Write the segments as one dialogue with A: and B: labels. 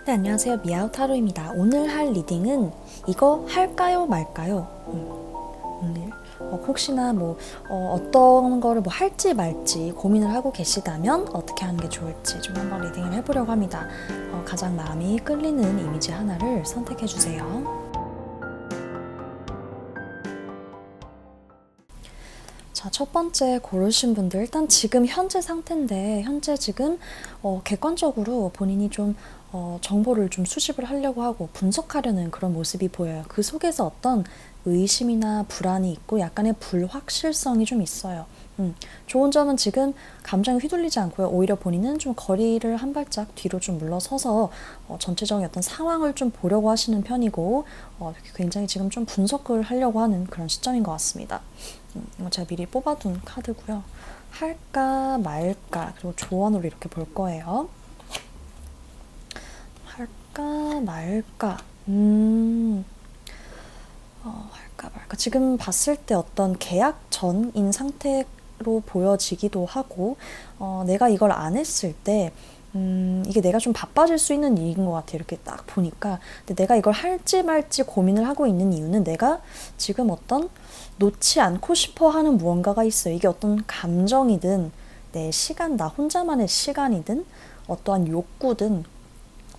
A: 네, 안녕하세요. 미아오 타로입니다. 오늘 할 리딩은 이거 할까요 말까요? 오늘 혹시나 어떤 거를 할지 말지 고민을 하고 계시다면 어떻게 하는 게 좋을지 좀 한번 리딩을 해보려고 합니다. 가장 마음이 끌리는 이미지 하나를 선택해 주세요. 자, 첫 번째 고르신 분들, 일단 지금 현재 상태인데, 현재 지금 객관적으로 본인이 좀 정보를 좀 수집을 하려고 하고 분석하려는 그런 모습이 보여요. 그 속에서 어떤 의심이나 불안이 있고 약간의 불확실성이 좀 있어요. 좋은 점은 지금 감정에 휘둘리지 않고요. 오히려 본인은 좀 거리를 한 발짝 뒤로 좀 물러서서 전체적인 어떤 상황을 좀 보려고 하시는 편이고 굉장히 지금 좀 분석을 하려고 하는 그런 시점인 것 같습니다. 이거 제가 미리 뽑아둔 카드고요. 할까 말까 그리고 조언으로 이렇게 볼 거예요. 할까 말까 할까 말까 지금 봤을 때 어떤 계약 전인 상태로 보여지기도 하고 내가 이걸 안 했을 때 이게 내가 좀 바빠질 수 있는 일인 것 같아요. 이렇게 딱 보니까. 근데 내가 이걸 할지 말지 고민을 하고 있는 이유는 내가 지금 어떤 놓지 않고 싶어 하는 무언가가 있어요. 이게 어떤 감정이든 내 시간, 나 혼자만의 시간이든 어떠한 욕구든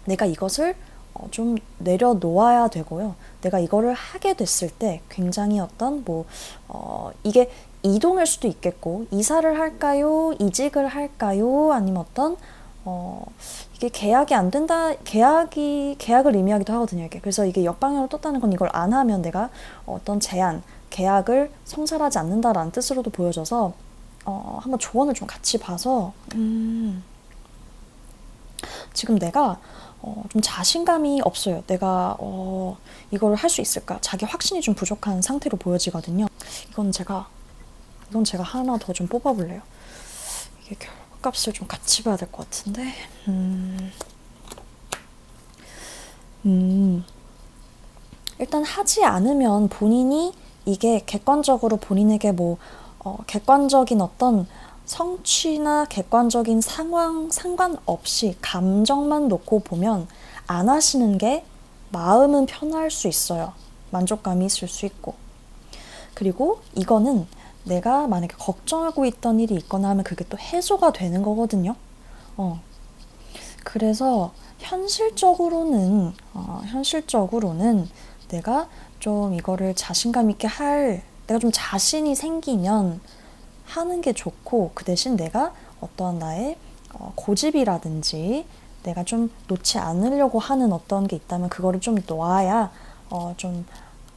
A: 내가 이것을 좀 내려놓아야 되고요. 내가 이거를 하게 됐을 때 굉장히 어떤 이게 이동일 수도 있겠고 이사를 할까요? 이직을 할까요? 아니면 어떤 이게 계약이 안 된다, 계약을 의미하기도 하거든요, 이게. 그래서 이게 역방향으로 떴다는 건 이걸 안 하면 내가 어떤 제한, 계약을 성사하지 않는다라는 뜻으로도 보여져서, 한번 조언을 좀 같이 봐서, 지금 내가, 좀 자신감이 없어요. 내가, 이거를 할 수 있을까? 자기 확신이 좀 부족한 상태로 보여지거든요. 이건 제가 하나 더 좀 뽑아볼래요. 이게 값을 좀 같이 봐야 될 것 같은데. 일단 하지 않으면 본인이 이게 객관적으로 본인에게 객관적인 어떤 성취나 객관적인 상황 상관없이 감정만 놓고 보면 안 하시는 게 마음은 편할 수 있어요. 만족감이 있을 수 있고. 그리고 이거는 내가 만약에 걱정하고 있던 일이 있거나 하면 그게 또 해소가 되는 거거든요. 그래서 현실적으로는 내가 좀 이거를 자신감 있게 내가 좀 자신이 생기면 하는 게 좋고, 그 대신 내가 어떤 나의 고집이라든지 내가 좀 놓지 않으려고 하는 어떤 게 있다면 그거를 좀 놓아야 좀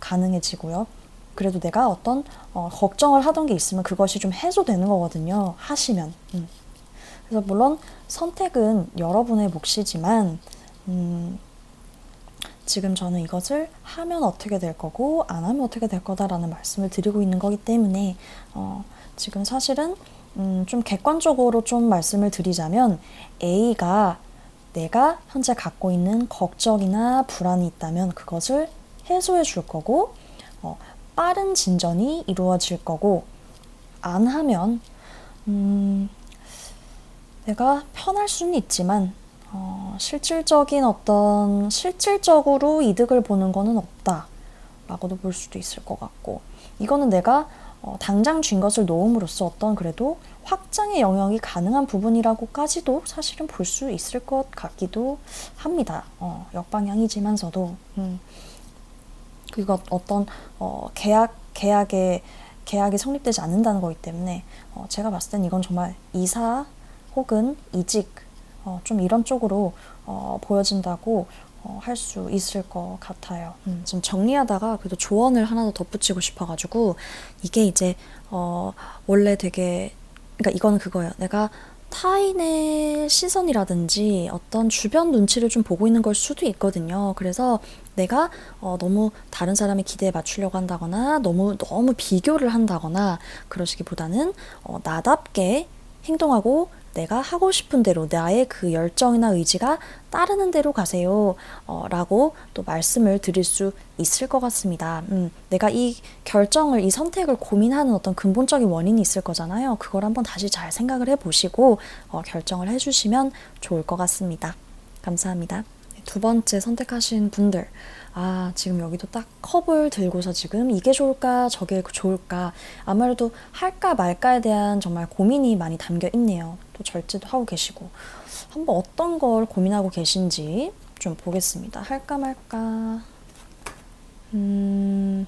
A: 가능해지고요. 그래도 내가 어떤 걱정을 하던 게 있으면 그것이 좀 해소되는 거거든요. 하시면. 그래서 물론 선택은 여러분의 몫이지만 지금 저는 이것을 하면 어떻게 될 거고 안 하면 어떻게 될 거다라는 말씀을 드리고 있는 거기 때문에 지금 사실은 좀 객관적으로 좀 말씀을 드리자면 A가 내가 현재 갖고 있는 걱정이나 불안이 있다면 그것을 해소해 줄 거고 빠른 진전이 이루어질 거고, 안 하면 내가 편할 수는 있지만 실질적으로 이득을 보는 거는 없다 라고도 볼 수도 있을 것 같고, 이거는 내가 당장 쥔 것을 놓음으로써 어떤 그래도 확장의 영역이 가능한 부분이라고까지도 사실은 볼 수 있을 것 같기도 합니다. 역방향이지만서도 그리고 어떤 계약이 성립되지 않는다는 거기 때문에 제가 봤을 땐 이건 정말 이사 혹은 이직 좀 이런 쪽으로 보여진다고 할 수 있을 것 같아요. 지금 정리하다가 그래도 조언을 하나 더 덧붙이고 싶어가지고, 이게 이제 원래 그러니까 이거는 그거예요. 내가 타인의 시선이라든지 어떤 주변 눈치를 좀 보고 있는 걸 수도 있거든요. 그래서 내가 너무 다른 사람의 기대에 맞추려고 한다거나 너무 비교를 한다거나 그러시기보다는 나답게 행동하고 내가 하고 싶은 대로 나의 그 열정이나 의지가 따르는 대로 가세요 라고 또 말씀을 드릴 수 있을 것 같습니다. 내가 이 선택을 고민하는 어떤 근본적인 원인이 있을 거잖아요. 그걸 한번 다시 잘 생각을 해보시고 결정을 해주시면 좋을 것 같습니다. 감사합니다. 두 번째 선택하신 분들. 아, 지금 여기도 딱 컵을 들고서 지금 이게 좋을까, 저게 좋을까. 아무래도 할까 말까에 대한 정말 고민이 많이 담겨 있네요. 또 절제도 하고 계시고. 한번 어떤 걸 고민하고 계신지 좀 보겠습니다. 할까 말까. 지금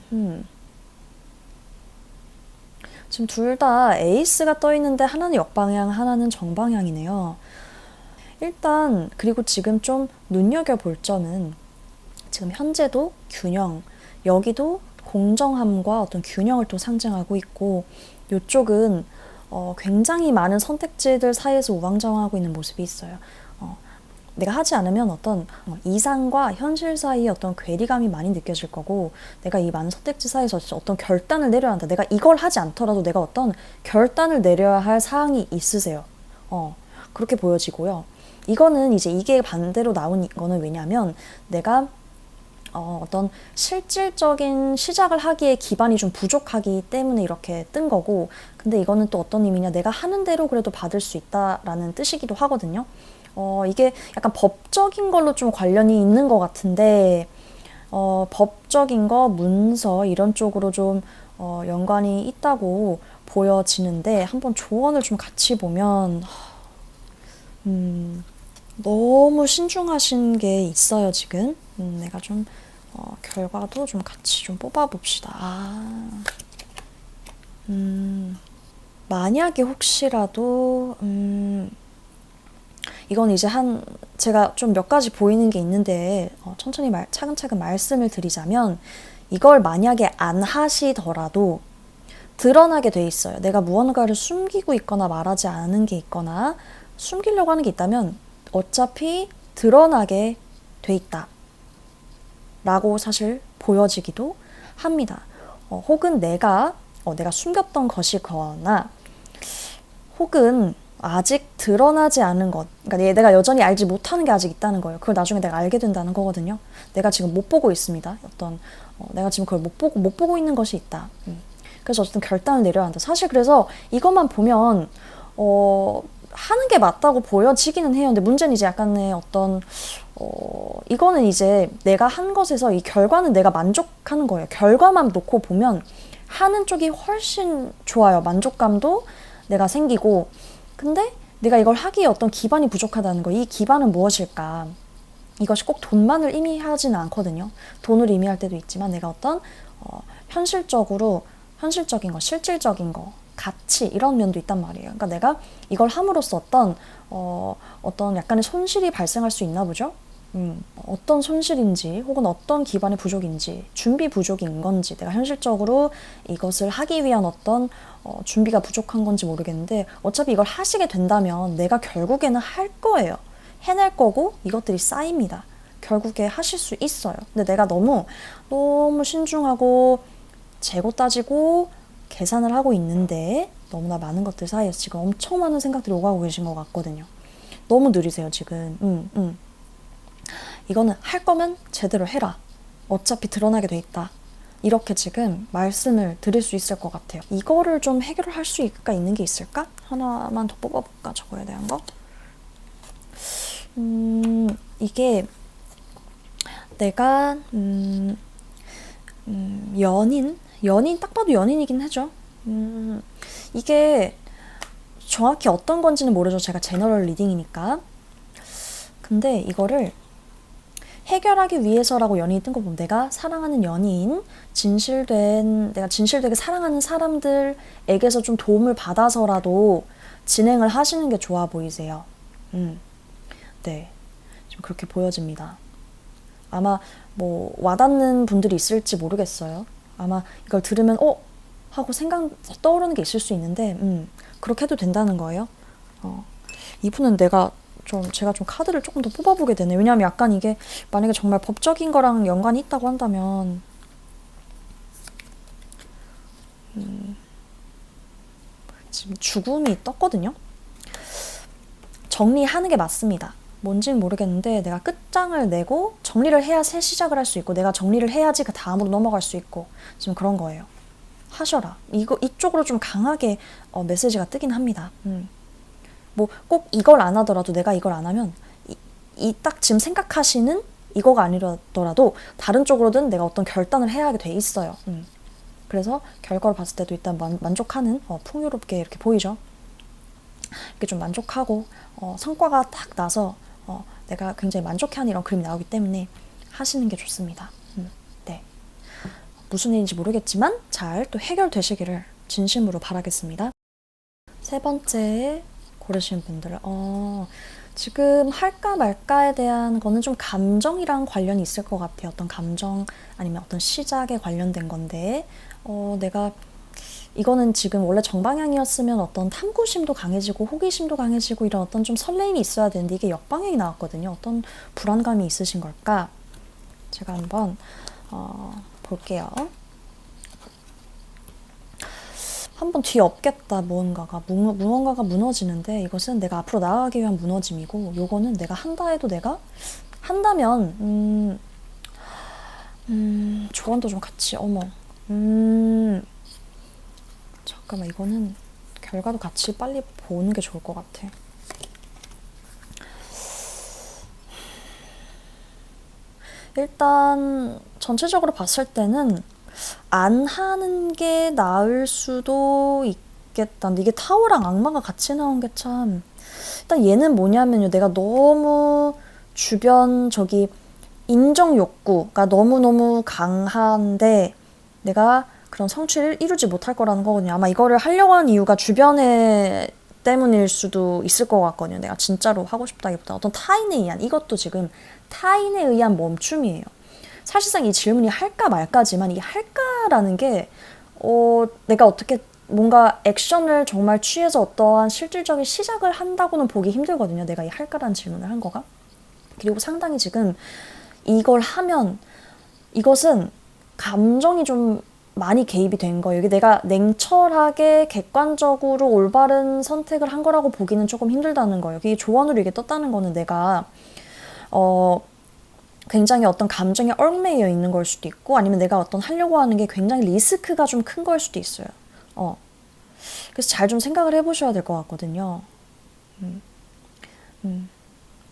A: 둘 다 에이스가 떠 있는데 하나는 역방향, 하나는 정방향이네요. 일단 그리고 지금 좀 눈여겨볼 점은 지금 현재도 균형, 여기도 공정함과 어떤 균형을 또 상징하고 있고 이쪽은 굉장히 많은 선택지들 사이에서 우왕좌왕하고 있는 모습이 있어요. 내가 하지 않으면 어떤 이상과 현실 사이에 어떤 괴리감이 많이 느껴질 거고 내가 이 많은 선택지 사이에서 어떤 결단을 내려야 한다. 내가 이걸 하지 않더라도 내가 어떤 결단을 내려야 할 사항이 있으세요. 그렇게 보여지고요. 이거는 이제 이게 반대로 나온 거는 왜냐면 내가 어떤 실질적인 시작을 하기에 기반이 좀 부족하기 때문에 이렇게 뜬 거고 근데 이거는 또 어떤 의미냐 내가 하는 대로 그래도 받을 수 있다라는 뜻이기도 하거든요. 이게 약간 법적인 걸로 좀 관련이 있는 것 같은데 법적인 거, 문서 이런 쪽으로 좀 연관이 있다고 보여지는데 한번 조언을 좀 같이 보면 너무 신중하신 게 있어요 지금. 내가 좀 결과도 좀 같이 좀 뽑아봅시다. 만약에 혹시라도 이건 이제 제가 좀 몇 가지 보이는 게 있는데 천천히 차근차근 말씀을 드리자면 이걸 만약에 안 하시더라도 드러나게 돼 있어요. 내가 무언가를 숨기고 있거나 말하지 않은 게 있거나 숨기려고 하는 게 있다면 어차피 드러나게 돼 있다 라고 사실 보여지기도 합니다. 혹은 내가 숨겼던 것이거나 혹은 아직 드러나지 않은 것, 그러니까 내가 여전히 알지 못하는 게 아직 있다는 거예요. 그걸 나중에 내가 알게 된다는 거거든요. 내가 지금 못 보고 있습니다. 내가 지금 그걸 못 보고 있는 것이 있다. 그래서 어쨌든 결단을 내려야 한다. 사실 그래서 이것만 보면 하는 게 맞다고 보여지기는 해요. 근데 문제는 이제 약간의 이거는 이제 내가 한 것에서 이 결과는 내가 만족하는 거예요. 결과만 놓고 보면 하는 쪽이 훨씬 좋아요. 만족감도 내가 생기고. 근데 내가 이걸 하기에 어떤 기반이 부족하다는 거. 이 기반은 무엇일까? 이것이 꼭 돈만을 의미하지는 않거든요. 돈을 의미할 때도 있지만 내가 어떤 현실적인 거, 실질적인 거, 가치 이런 면도 있단 말이에요. 그러니까 내가 이걸 함으로써 어떤 약간의 손실이 발생할 수 있나 보죠. 어떤 손실인지 혹은 어떤 기반의 부족인지 준비 부족인 건지 내가 현실적으로 이것을 하기 위한 어떤 준비가 부족한 건지 모르겠는데 어차피 이걸 하시게 된다면 내가 결국에는 할 거예요. 해낼 거고 이것들이 쌓입니다. 결국에 하실 수 있어요. 근데 내가 너무 신중하고 재고 따지고 계산을 하고 있는데 너무나 많은 것들 사이에서 지금 엄청 많은 생각들이 오가고 계신 것 같거든요. 너무 느리세요 지금. 이거는 할 거면 제대로 해라. 어차피 드러나게 돼 있다. 이렇게 지금 말씀을 드릴 수 있을 것 같아요. 이거를 좀 해결할 수가 있는 게 있을까? 하나만 더 뽑아볼까? 저거에 대한 거? 이게 내가 연인 딱 봐도 연인이긴 하죠. 이게 정확히 어떤 건지는 모르죠. 제가 제너럴 리딩이니까. 근데 이거를 해결하기 위해서라고 연인이 뜬 거 보면 내가 사랑하는 연인, 내가 진실되게 사랑하는 사람들에게서 좀 도움을 받아서라도 진행을 하시는 게 좋아 보이세요. 네, 좀 그렇게 보여집니다. 아마 와닿는 분들이 있을지 모르겠어요. 아마 이걸 들으면 하고 떠오르는 게 있을 수 있는데 그렇게 해도 된다는 거예요. 이분은 제가 좀 카드를 조금 더 뽑아보게 되네. 왜냐하면 약간 이게 만약에 정말 법적인 거랑 연관이 있다고 한다면 지금 죽음이 떴거든요. 정리하는 게 맞습니다. 뭔지는 모르겠는데 내가 끝장을 내고 정리를 해야 새 시작을 할 수 있고 내가 정리를 해야지 그 다음으로 넘어갈 수 있고 지금 그런 거예요. 하셔라. 이쪽으로 좀 강하게 메시지가 뜨긴 합니다. 꼭 이걸 안 하더라도 내가 이걸 안 하면 딱 지금 생각하시는 이거가 아니더라도 다른 쪽으로든 내가 어떤 결단을 해야 하게 돼 있어요. 그래서 결과를 봤을 때도 일단 만족하는, 풍요롭게 이렇게 보이죠. 이렇게 좀 만족하고 성과가 딱 나서 내가 굉장히 만족해하는 이런 그림이 나오기 때문에 하시는 게 좋습니다. 네. 무슨 일인지 모르겠지만 잘 또 해결되시기를 진심으로 바라겠습니다. 세 번째 고르신 분들, 지금 할까 말까에 대한 거는 좀 감정이랑 관련이 있을 것 같아요. 어떤 감정 아니면 어떤 시작에 관련된 건데, 내가 이거는 지금 원래 정방향이었으면 어떤 탐구심도 강해지고 호기심도 강해지고 이런 어떤 좀 설레임이 있어야 되는데 이게 역방향이 나왔거든요. 어떤 불안감이 있으신 걸까? 제가 한번 볼게요. 한번 뒤에 없겠다. 무언가가 무너지는데 이것은 내가 앞으로 나아가기 위한 무너짐이고, 요거는 내가 한다 해도 내가 한다면 조언도 좀 같이 잠깐만, 이거는 결과도 같이 빨리 보는 게 좋을 것 같아. 일단 전체적으로 봤을 때는 안 하는 게 나을 수도 있겠다. 근데 이게 타오랑 악마가 같이 나온 게 참, 일단 얘는 뭐냐면요, 내가 너무 주변 인정 욕구가 너무너무 강한데 내가 그런 성취를 이루지 못할 거라는 거거든요. 아마 이거를 하려고 하는 이유가 주변에 때문일 수도 있을 것 같거든요. 내가 진짜로 하고 싶다기보다 어떤 타인에 의한, 이것도 지금 타인에 의한 멈춤이에요. 사실상 이 질문이 할까 말까지만, 이 할까라는 게 내가 어떻게 뭔가 액션을 정말 취해서 어떠한 실질적인 시작을 한다고는 보기 힘들거든요. 내가 이 할까라는 질문을 한 거가. 그리고 상당히 지금 이걸 하면 이것은 감정이 좀 많이 개입이 된 거예요. 이게 내가 냉철하게 객관적으로 올바른 선택을 한 거라고 보기는 조금 힘들다는 거예요. 이게 조언으로 이게 떴다는 거는 내가 굉장히 어떤 감정에 얽매여 있는 걸 수도 있고, 아니면 내가 어떤 하려고 하는 게 굉장히 리스크가 좀 큰 걸 수도 있어요. 그래서 잘 좀 생각을 해보셔야 될 것 같거든요.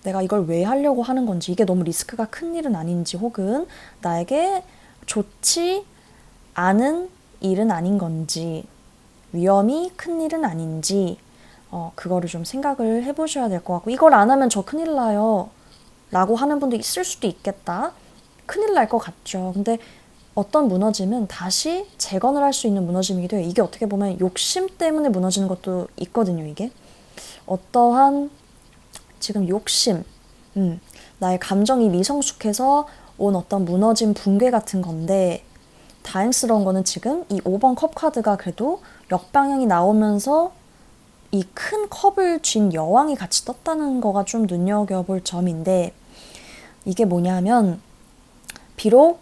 A: 내가 이걸 왜 하려고 하는 건지, 이게 너무 리스크가 큰 일은 아닌지, 혹은 나에게 좋지 않은 일은 아닌 건지, 위험이 큰 일은 아닌지, 그거를 좀 생각을 해보셔야 될 것 같고, 이걸 안 하면 저 큰일 나요 라고 하는 분도 있을 수도 있겠다. 큰일 날 것 같죠. 근데 어떤 무너짐은 다시 재건을 할 수 있는 무너짐이기도 해요. 이게 어떻게 보면 욕심 때문에 무너지는 것도 있거든요. 이게 어떠한 지금 욕심, 나의 감정이 미성숙해서 온 어떤 무너진 붕괴 같은 건데, 다행스러운 거는 지금 이 5번 컵 카드가 그래도 역방향이 나오면서 이 큰 컵을 쥔 여왕이 같이 떴다는 거가 좀 눈여겨볼 점인데, 이게 뭐냐면 비록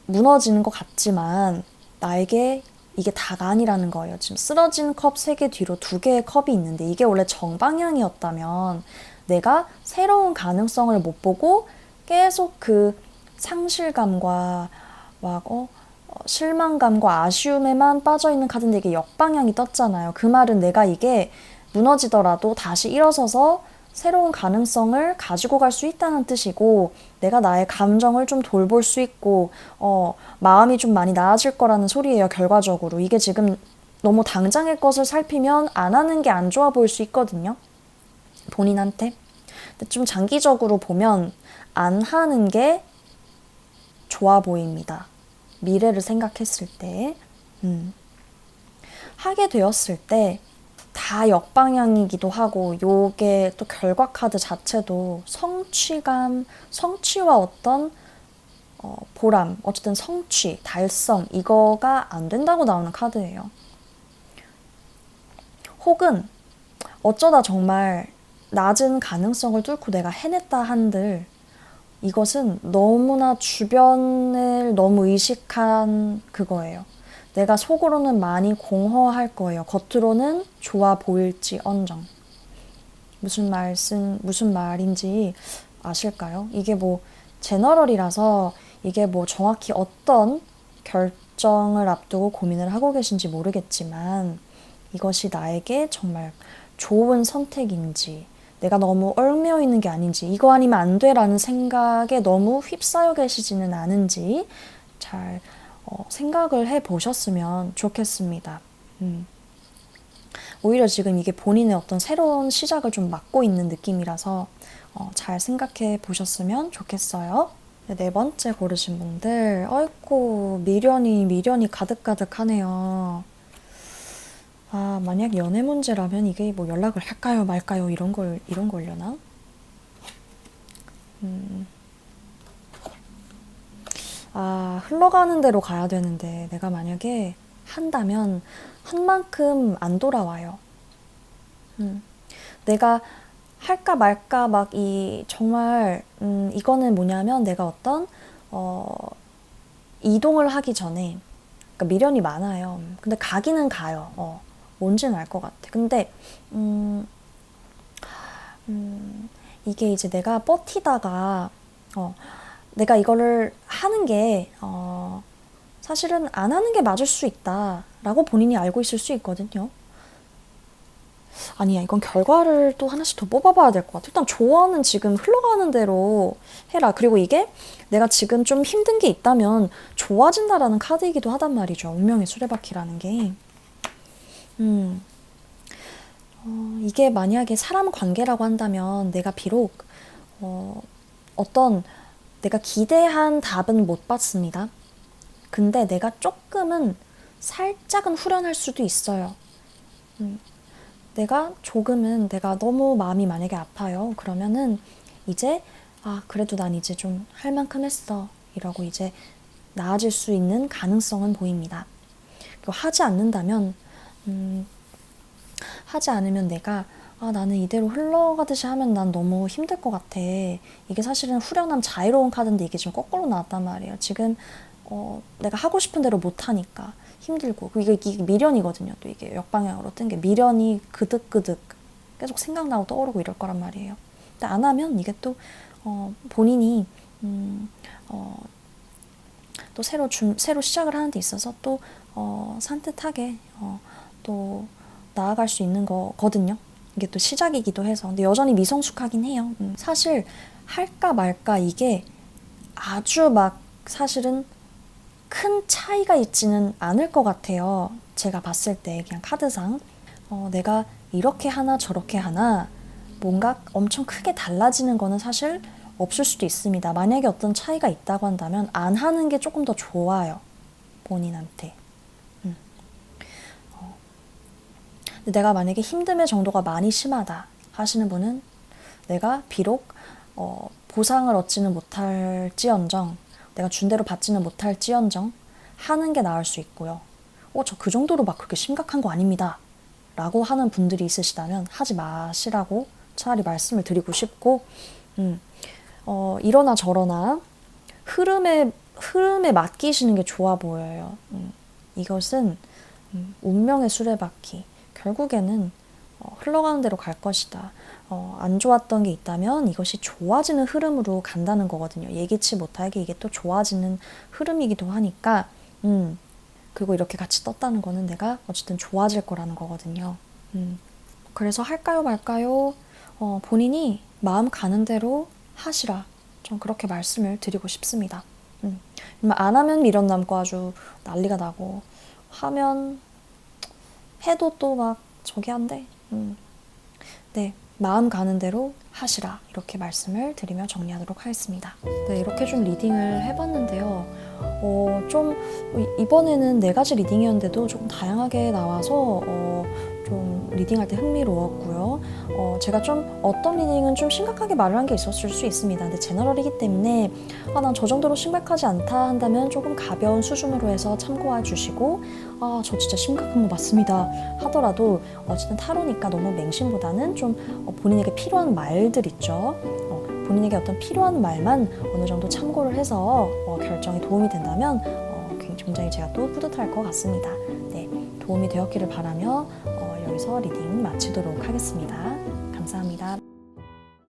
A: 무너지는 것 같지만 나에게 이게 다가 아니라는 거예요. 지금 쓰러진 컵 3개 뒤로 2개의 컵이 있는데, 이게 원래 정방향이었다면 내가 새로운 가능성을 못 보고 계속 그 상실감과 막 실망감과 아쉬움에만 빠져있는 카드인데, 이게 역방향이 떴잖아요. 그 말은 내가 이게 무너지더라도 다시 일어서서 새로운 가능성을 가지고 갈 수 있다는 뜻이고, 내가 나의 감정을 좀 돌볼 수 있고 마음이 좀 많이 나아질 거라는 소리예요. 결과적으로 이게 지금 너무 당장의 것을 살피면 안 하는 게 안 좋아 보일 수 있거든요, 본인한테. 근데 좀 장기적으로 보면 안 하는 게 좋아 보입니다. 미래를 생각했을 때. 하게 되었을 때 다 역방향이기도 하고, 요게 또 결과 카드 자체도 성취감, 성취와 어떤 보람, 어쨌든 성취, 달성, 이거가 안 된다고 나오는 카드예요. 혹은 어쩌다 정말 낮은 가능성을 뚫고 내가 해냈다 한들, 이것은 너무나 주변을 너무 의식한 그거예요. 내가 속으로는 많이 공허할 거예요. 겉으로는 좋아 보일지언정. 무슨 말인지 아실까요? 이게 뭐 제너럴이라서 이게 뭐 정확히 어떤 결정을 앞두고 고민을 하고 계신지 모르겠지만, 이것이 나에게 정말 좋은 선택인지, 내가 너무 얽매여 있는 게 아닌지, 이거 아니면 안 돼라는 생각에 너무 휩싸여 계시지는 않은지 잘 생각을 해 보셨으면 좋겠습니다. 오히려 지금 이게 본인의 어떤 새로운 시작을 좀 막고 있는 느낌이라서 잘 생각해 보셨으면 좋겠어요. 네 번째 고르신 분들, 아이고, 미련이 가득가득하네요. 아, 만약 연애 문제라면 이게 뭐 연락을 할까요, 말까요, 이런 걸려나? 아, 흘러가는 대로 가야 되는데, 내가 만약에 한다면, 한 만큼 안 돌아와요. 내가 할까 말까 막 정말, 이거는 뭐냐면 내가 어떤, 이동을 하기 전에, 그러니까 미련이 많아요. 근데 가기는 가요. 뭔지는 알 것 같아. 근데, 이게 이제 내가 버티다가, 내가 이거를 하는 게, 사실은 안 하는 게 맞을 수 있다라고 본인이 알고 있을 수 있거든요. 아니야, 이건 결과를 또 하나씩 더 뽑아봐야 될 것 같아. 일단 조언은 지금 흘러가는 대로 해라. 그리고 이게 내가 지금 좀 힘든 게 있다면 좋아진다라는 카드이기도 하단 말이죠. 운명의 수레바퀴라는 게. 이게 만약에 사람 관계라고 한다면 내가 비록 어떤 내가 기대한 답은 못 받습니다. 근데 내가 조금은 살짝은 후련할 수도 있어요. 내가 너무 마음이 만약에 아파요. 그러면은 이제 그래도 난 이제 좀 할 만큼 했어. 이러고 이제 나아질 수 있는 가능성은 보입니다. 그리고 하지 않으면 내가 나는 이대로 흘러가듯이 하면 난 너무 힘들 것 같아. 이게 사실은 후련함 자유로운 카드인데 이게 지금 거꾸로 나왔단 말이에요. 지금 내가 하고 싶은 대로 못 하니까 힘들고 이게 미련이거든요. 또 이게 역방향으로 뜬 게 미련이 그득그득 계속 생각나고 떠오르고 이럴 거란 말이에요. 근데 안 하면 이게 또 본인이 또 새로 시작을 하는 데 있어서 또 산뜻하게 또 나아갈 수 있는 거거든요. 이게 또 시작이기도 해서. 근데 여전히 미성숙하긴 해요. 사실 할까 말까 이게 아주 막 사실은 큰 차이가 있지는 않을 것 같아요. 제가 봤을 때 그냥 카드상 내가 이렇게 하나 저렇게 하나 뭔가 엄청 크게 달라지는 거는 사실 없을 수도 있습니다. 만약에 어떤 차이가 있다고 한다면 안 하는 게 조금 더 좋아요. 본인한테. 근데 내가 만약에 힘듦의 정도가 많이 심하다 하시는 분은 내가 비록 보상을 얻지는 못할지언정 내가 준 대로 받지는 못할지언정 하는 게 나을 수 있고요. 저 그 정도로 막 그렇게 심각한 거 아닙니다. 라고 하는 분들이 있으시다면 하지 마시라고 차라리 말씀을 드리고 싶고 이러나 저러나 흐름에 맡기시는 게 좋아 보여요. 이것은 운명의 수레바퀴. 결국에는 흘러가는 대로 갈 것이다. 안 좋았던 게 있다면 이것이 좋아지는 흐름으로 간다는 거거든요. 예기치 못하게 이게 또 좋아지는 흐름이기도 하니까 그리고 이렇게 같이 떴다는 거는 내가 어쨌든 좋아질 거라는 거거든요. 그래서 할까요 말까요? 본인이 마음 가는 대로 하시라. 전 그렇게 말씀을 드리고 싶습니다. 안 하면 미련 남고 아주 난리가 나고 하면 해도 또 막 저기 한데 네, 마음 가는 대로 하시라 이렇게 말씀을 드리며 정리하도록 하겠습니다. 네, 이렇게 좀 리딩을 해봤는데요. 좀 이번에는 4가지 리딩이었는데도 조금 다양하게 나와서 좀 리딩할 때 흥미로웠고요. 제가 좀 어떤 리딩은 좀 심각하게 말을 한 게 있었을 수 있습니다. 근데 제너럴이기 때문에 난 저 정도로 심각하지 않다 한다면 조금 가벼운 수준으로 해서 참고해 주시고 저 진짜 심각한 거 맞습니다 하더라도 어쨌든 타로니까 너무 맹신보다는 좀 본인에게 필요한 말들 있죠. 본인에게 어떤 필요한 말만 어느 정도 참고를 해서 결정에 도움이 된다면 굉장히 제가 또 뿌듯할 것 같습니다. 네, 도움이 되었기를 바라며 여기서 리딩 마치도록 하겠습니다. 감사합니다.